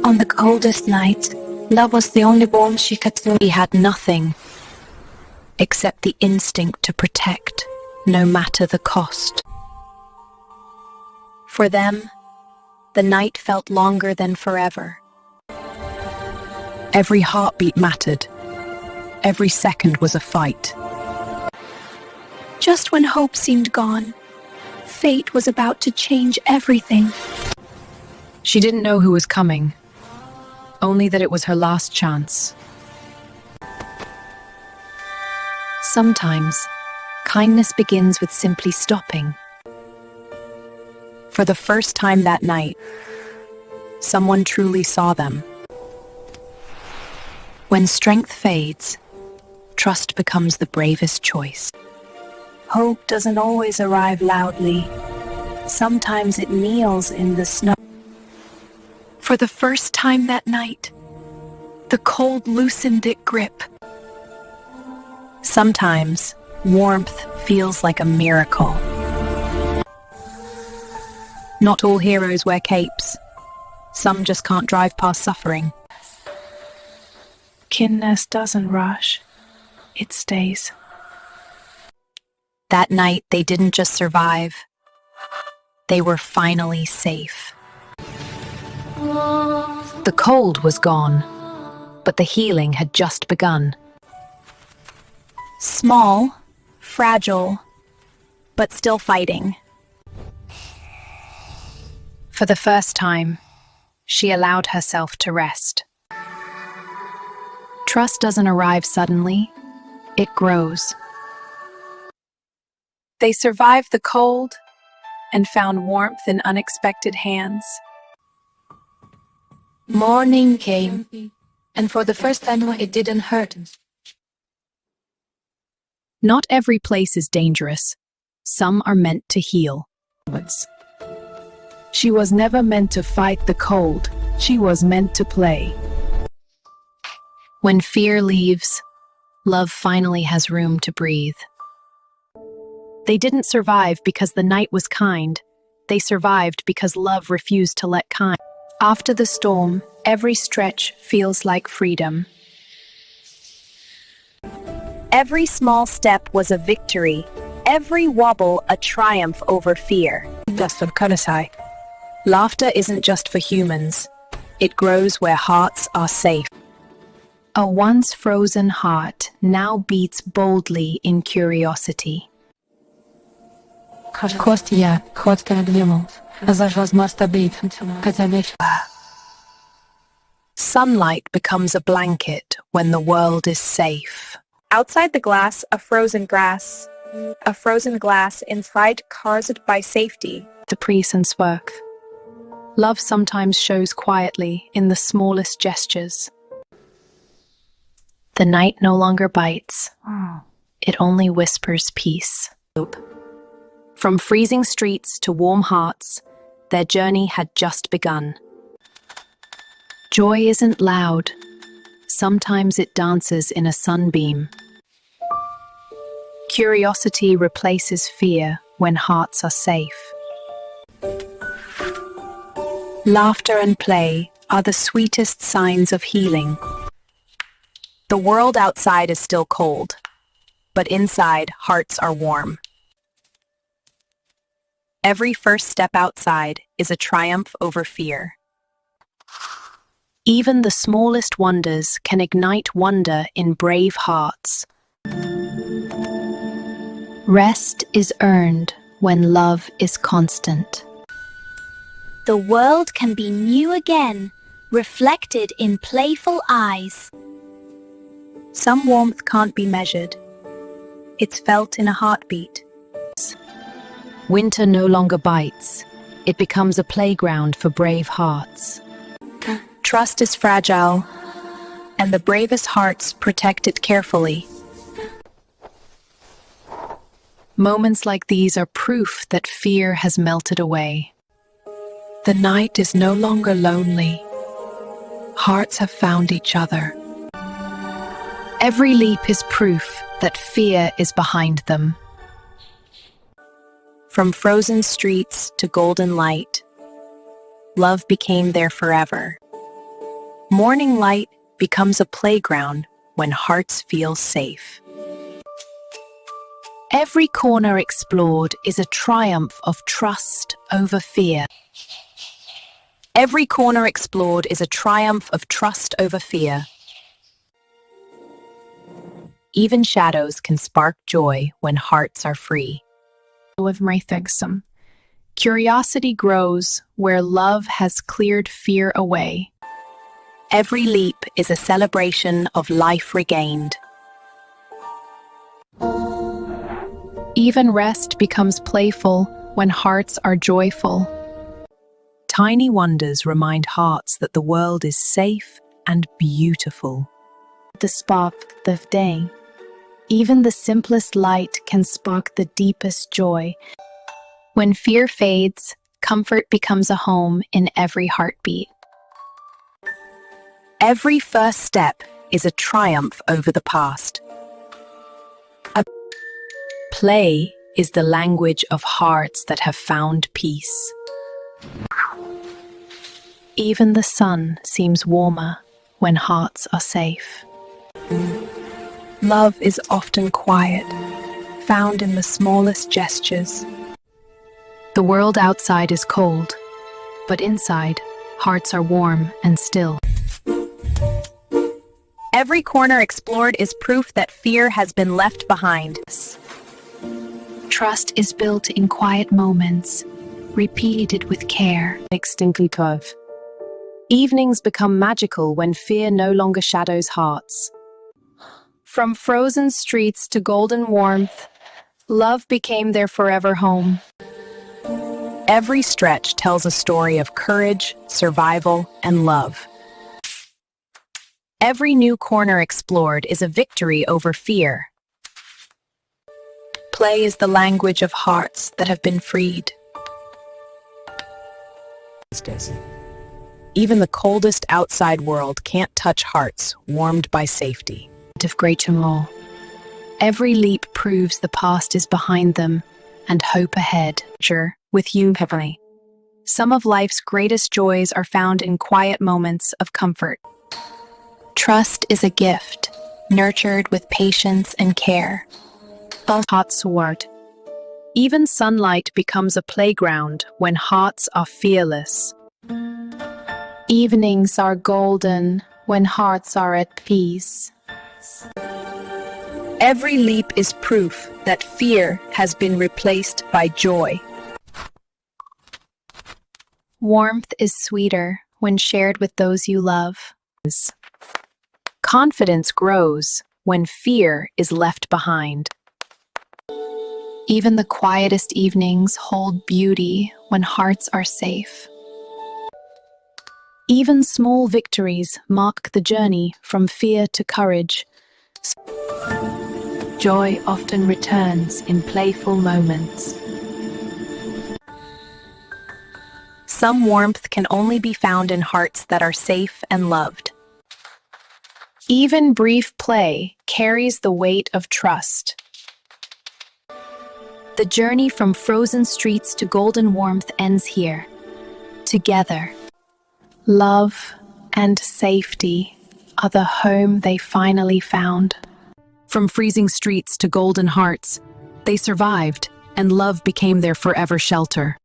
On the coldest night, love was the only warmth she could feel. He had nothing except the instinct to protect, no matter the cost. For them, the night felt longer than forever. Every heartbeat mattered. Every second was a fight. Just when hope seemed gone, fate was about to change everything. She didn't know who was coming, only that it was her last chance. Sometimes, kindness begins with simply stopping. For the first time that night, someone truly saw them. When strength fades, trust becomes the bravest choice. Hope doesn't always arrive loudly. Sometimes it kneels in the snow. For the first time that night, the cold loosened its grip. Sometimes, warmth feels like a miracle. Not all heroes wear capes. Some just can't drive past suffering. Kindness doesn't rush. It stays. That night, they didn't just survive. They were finally safe. The cold was gone, but the healing had just begun. Small, fragile, but still fighting. For the first time, she allowed herself to rest. Trust doesn't arrive suddenly, it grows. They survived the cold and found warmth in unexpected hands. Morning came, and for the first time it didn't hurt. Not every place is dangerous. Some are meant to heal. She was never meant to fight the cold. She was meant to play. When fear leaves, love finally has room to breathe. They didn't survive because the night was kind. They survived because love refused to let kind. After the storm, every stretch feels like freedom. Every small step was a victory. Every wobble a triumph over fear. Laughter isn't just for humans. It grows where hearts are safe. A once frozen heart now beats boldly in curiosity. Sunlight becomes a blanket when the world is safe. Outside the glass, a frozen grass. A frozen glass inside caused by safety. Caprice and swerve. Love sometimes shows quietly in the smallest gestures. The night no longer bites. It only whispers peace. From freezing streets to warm hearts, their journey had just begun. Joy isn't loud. Sometimes it dances in a sunbeam. Curiosity replaces fear when hearts are safe. Laughter and play are the sweetest signs of healing. The world outside is still cold, but inside, hearts are warm. Every first step outside is a triumph over fear. Even the smallest wonders can ignite wonder in brave hearts. Rest is earned when love is constant. The world can be new again, reflected in playful eyes. Some warmth can't be measured. It's felt in a heartbeat. Winter no longer bites. It becomes a playground for brave hearts. Trust is fragile, and the bravest hearts protect it carefully. Moments like these are proof that fear has melted away. The night is no longer lonely. Hearts have found each other. Every leap is proof that fear is behind them. From frozen streets to golden light, love became there forever. Morning light becomes a playground when hearts feel safe. Every corner explored is a triumph of trust over fear. Every corner explored is a triumph of trust over fear. Even shadows can spark joy when hearts are free. Of Mraithexum. Curiosity grows where love has cleared fear away. Every leap is a celebration of life regained. Even rest becomes playful when hearts are joyful. Tiny wonders remind hearts that the world is safe and beautiful. The spark of day. Even the simplest light can spark the deepest joy. When fear fades, comfort becomes a home in every heartbeat. Every first step is a triumph over the past. Play is the language of hearts that have found peace. Even the sun seems warmer when hearts are safe. Love is often quiet, found in the smallest gestures. The world outside is cold, but inside, hearts are warm and still. Every corner explored is proof that fear has been left behind. Trust is built in quiet moments, repeated with care. Instinctive. Evenings become magical when fear no longer shadows hearts. From frozen streets to golden warmth, love became their forever home. Every stretch tells a story of courage, survival, and love. Every new corner explored is a victory over fear. Play is the language of hearts that have been freed. Even the coldest outside world can't touch hearts warmed by safety. Of great tomorrow. Every leap proves the past is behind them and hope ahead. With you, Heavenly. Some of life's greatest joys are found in quiet moments of comfort. Trust is a gift, nurtured with patience and care. Hot sword. Even sunlight becomes a playground when hearts are fearless. Evenings are golden when hearts are at peace. Every leap is proof that fear has been replaced by joy. Warmth is sweeter when shared with those you love. Confidence grows when fear is left behind. Even the quietest evenings hold beauty when hearts are safe. Even small victories mark the journey from fear to courage. Joy often returns in playful moments. Some warmth can only be found in hearts that are safe and loved. Even brief play carries the weight of trust. The journey from frozen streets to golden warmth ends here. Together, love and safety are the home they finally found. From freezing streets to golden hearts, they survived, and love became their forever shelter.